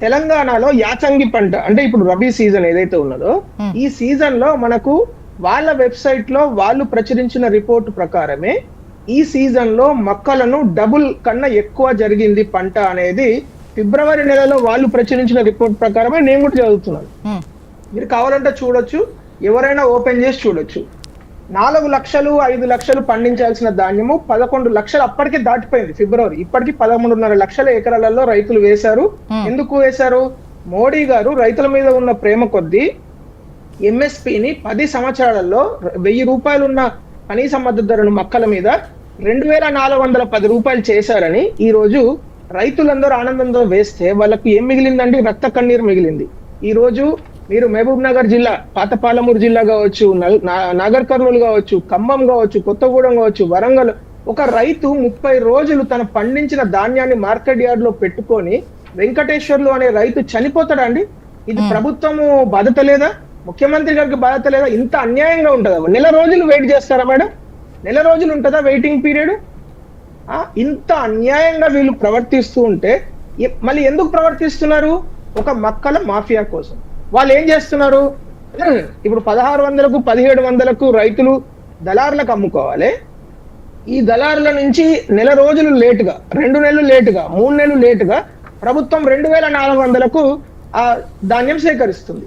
తెలంగాణలో యాసంగి పంట అంటే ఇప్పుడు రబీ సీజన్ ఏదైతే ఉన్నదో ఈ సీజన్ లో మనకు వాళ్ళ వెబ్సైట్ లో వాళ్ళు ప్రచురించిన రిపోర్ట్ ప్రకారమే ఈ సీజన్ లో మొక్కలను డబుల్ కన్నా ఎక్కువ జరిగింది పంట అనేది ఫిబ్రవరి నెలలో వాళ్ళు ప్రచురించిన రిపోర్ట్ ప్రకారమే నేను కూడా చదువుతున్నాను. మీరు కావాలంటే చూడొచ్చు, ఎవరైనా ఓపెన్ చేసి చూడొచ్చు. 4 లక్షలు 5 లక్షలు పండించాల్సిన ధాన్యము 11 లక్షలు అప్పటికే దాటిపోయింది ఫిబ్రవరి. ఇప్పటికి 13.5 లక్షల ఎకరాలలో రైతులు వేశారు. ఎందుకు వేశారు? మోడీ గారు రైతుల మీద ఉన్న ప్రేమ కొద్దీ ఎంఎస్పిని 10 సంవత్సరాలలో 1000 రూపాయలు ఉన్న కనీస మద్దతు ధరను మొక్కల మీద 2410 రూపాయలు చేశారని ఈ రోజు రైతులందరూ ఆనందంతో వేస్తే వాళ్ళకు ఏం మిగిలిందండి? రక్త కన్నీరు మిగిలింది. ఈ రోజు మీరు మహబూబ్ నగర్ జిల్లా, పాతపాలమూరు జిల్లా కావచ్చు, నాగర్ కర్నూలు కావచ్చు, ఖమ్మం కావచ్చు, కొత్తగూడెం కావచ్చు, వరంగల్, ఒక రైతు 30 రోజులు తన పండించిన ధాన్యాన్ని మార్కెట్ యార్డ్ లో పెట్టుకొని వెంకటేశ్వర్లు అనే రైతు చనిపోతాడా అండి? ఇది ప్రభుత్వము బాధ్యత లేదా? ముఖ్యమంత్రి గారికి బాధ్యత లేదా? ఇంత అన్యాయంగా ఉంటుందా? నెల రోజులు వెయిట్ చేస్తారా మేడం? నెల రోజులు ఉంటుందా వెయిటింగ్ పీరియడ్? ఇంత అన్యాయంగా వీళ్ళు ప్రవర్తిస్తూ ఉంటే మళ్ళీ ఎందుకు ప్రవర్తిస్తున్నారు? ఒక మొక్కల మాఫియా కోసం. వాళ్ళు ఏం చేస్తున్నారు? ఇప్పుడు 1600కు 1700కు రైతులు దళారులకు అమ్ముకోవాలి. ఈ దళారుల నుంచి నెల రోజులు లేటుగా, 2 నెలలు లేటుగా, 3 నెలలు లేటుగా ప్రభుత్వం 2400కు ఆ ధాన్యం సేకరిస్తుంది.